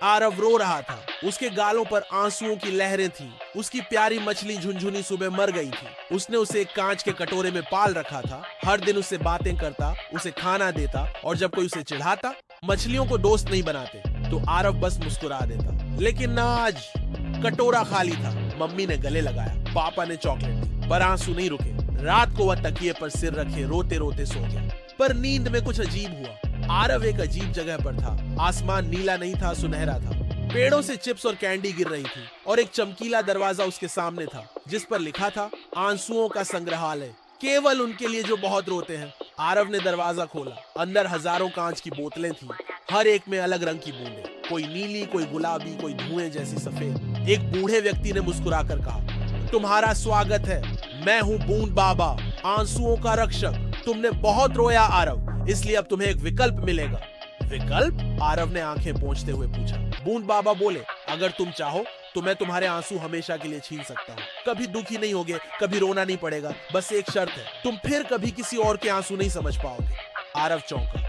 आरव रो रहा था। उसके गालों पर आंसुओं की लहरें थीं। उसकी प्यारी मछली झुनझुनी सुबह मर गई थी। उसने उसे एक कांच के कटोरे में पाल रखा था। हर दिन उससे बातें करता, उसे खाना देता और जब कोई उसे चिढ़ाता, मछलियों को दोस्त नहीं बनाते, तो आरव बस मुस्कुरा देता। लेकिन आज कटोरा खाली था। मम्मी ने गले लगाया, पापा ने चॉकलेट दी, पर आंसू नहीं रुके। रात को वह तकिए पर सिर रखे रोते रोते सो गया। पर नींद में कुछ अजीब हुआ। आरव एक अजीब जगह पर था। आसमान नीला नहीं था, सुनहरा था। पेड़ों से चिप्स और कैंडी गिर रही थी और एक चमकीला दरवाजा उसके सामने था जिस पर लिखा था आंसुओं का संग्रहालय, केवल उनके लिए जो बहुत रोते हैं। आरव ने दरवाजा खोला। अंदर हजारों कांच की बोतलें थीं, हर एक में अलग रंग की बूंदें, कोई नीली, कोई गुलाबी, कोई धुएं जैसी सफेद। एक बूढ़े व्यक्ति ने मुस्कुराकर कहा, तुम्हारा स्वागत है, मैं हूँ बूंद बाबा, आंसुओं का रक्षक। तुमने बहुत रोया आरव, इसलिए अब तुम्हें एक विकल्प मिलेगा। विकल्प? आरव ने आंखें पोंछते हुए पूछा। बूंद बाबा बोले, अगर तुम चाहो तो मैं तुम्हारे आंसू हमेशा के लिए छीन सकता हूँ। कभी दुखी नहीं होगे, कभी रोना नहीं पड़ेगा। बस एक शर्त है, तुम फिर कभी किसी और के आंसू नहीं समझ पाओगे। आरव चौंका।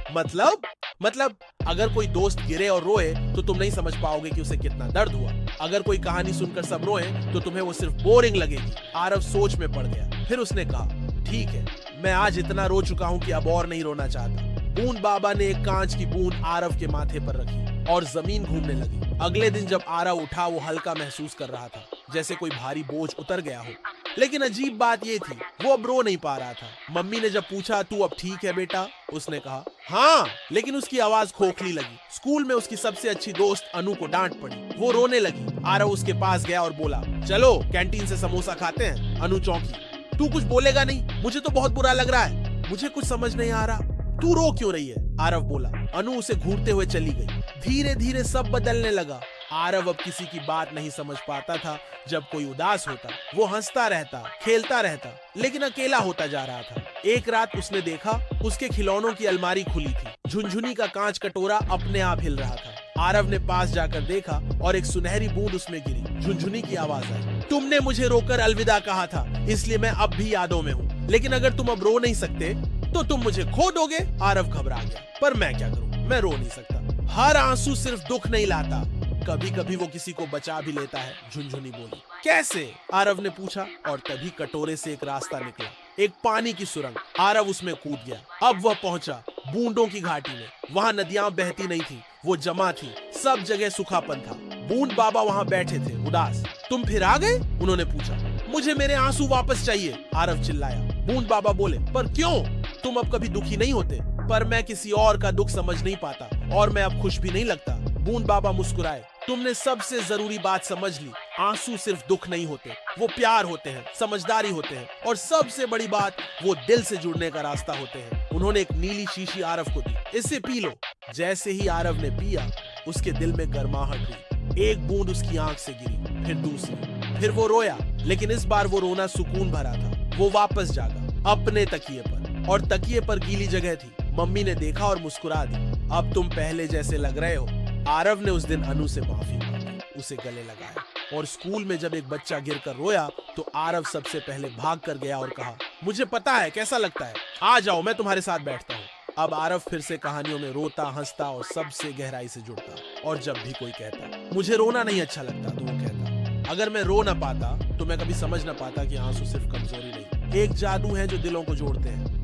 मतलब अगर कोई दोस्त गिरे और रोए तो तुम नहीं समझ पाओगे कि उसे कितना दर्द हुआ। अगर कोई कहानी सुनकर सब रोए तो तुम्हें वो सिर्फ बोरिंग लगेगी। आरव सोच में पड़ गया। फिर उसने कहा, ठीक है, मैं आज इतना रो चुका हूँ कि अब और नहीं रोना चाहता। बूंद बाबा ने एक कांच की बूंद आरव के माथे पर रखी और जमीन घूमने लगी। अगले दिन जब आरव उठा, वो हल्का महसूस कर रहा था, जैसे कोई भारी बोझ उतर गया हो। लेकिन अजीब बात ये थी, वो अब रो नहीं पा रहा था। मम्मी ने जब पूछा, तू अब ठीक है बेटा? उसने कहा, हाँ, लेकिन उसकी आवाज खोखली लगी। स्कूल में उसकी सबसे अच्छी दोस्त अनु को डांट पड़ी। वो रोने लगी। आरव उसके पास गया और बोला, चलो कैंटीन से समोसा खाते हैं। अनु चौंकी। तू कुछ बोलेगा नहीं? मुझे तो बहुत बुरा लग रहा है। मुझे कुछ समझ नहीं आ रहा, तू रो क्यों रही है? आरव बोला। अनु उसे घूरते हुए चली गई। धीरे धीरे सब बदलने लगा। आरव अब किसी की बात नहीं समझ पाता था। जब कोई उदास होता, वो हंसता रहता, खेलता रहता, लेकिन अकेला होता जा रहा था। एक रात उसने देखा, उसके खिलौनों की अलमारी खुली थी। झुनझुनी का कांच कटोरा अपने आप हिल रहा था। आरव ने पास जाकर देखा और एक सुनहरी बूंद उसमें गिरी। झुनझुनी की आवाज आई, तुमने मुझे रोकर अलविदा कहा था, इसलिए मैं अब भी यादों में हूँ। लेकिन अगर तुम अब रो नहीं सकते तो तुम मुझे खो दोगे। आरव घबरा गया। पर मैं क्या करूं, मैं रो नहीं सकता। हर आंसू सिर्फ दुख नहीं लाता, कभी कभी वो किसी को बचा भी लेता है। झुनझुनी बोली। कैसे? आरव ने पूछा। और तभी कटोरे से एक रास्ता निकला, एक पानी की सुरंग। आरव उसमें कूद गया। अब वह पहुंचा बूंदों की घाटी में। वहां नदियां बहती नहीं थी, वो जमा थी। सब जगह सूखापन था। बूंद बाबा वहां बैठे थे, उदास। तुम फिर आ गए? उन्होंने पूछा। मुझे मेरे आंसू वापस चाहिए, आरव चिल्लाया। बूंद बाबा बोले, पर क्यों? तुम अब कभी दुखी नहीं होते? पर मैं किसी और का दुख समझ नहीं पाता और मैं अब खुश भी नहीं लगता। बूंद बाबा मुस्कुराए। तुमने सबसे जरूरी बात समझ ली। आंसू सिर्फ दुख नहीं होते, वो प्यार होते हैं, समझदारी होते हैं, और सबसे बड़ी बात, वो दिल से जुड़ने का रास्ता होते हैं। उन्होंने एक नीली शीशी आरव को दी। इसे पी लो। जैसे ही आरव ने पिया, उसके दिल में गर्माहट हुई। एक बूंद उसकी आंख से गिरी, फिर दूसरी। फिर वो रोया, लेकिन इस बार वो रोना सुकून भरा था। वो वापस जागा अपने तकिए पर, और तकिए पर गीली जगह थी। मम्मी ने देखा और मुस्कुरा दी। अब तुम पहले जैसे लग रहे हो। आरव ने उस दिन अनु से माफी मांगी, उसे गले लगाया। और स्कूल में जब एक बच्चा गिरकर रोया तो आरव सबसे पहले भाग कर गया और कहा, मुझे पता है कैसा लगता है, आ जाओ, मैं तुम्हारे साथ बैठता हूँ। अब आरव फिर से कहानियों में रोता, हंसता और सबसे गहराई से जुड़ता। और जब भी कोई कहता, मुझे रोना नहीं अच्छा लगता, तो वो कहता, अगर मैं रो ना पाता तो मैं कभी समझ ना पाता कि आंसू सिर्फ कमजोरी नहीं, एक जादू है जो दिलों को जोड़ते हैं।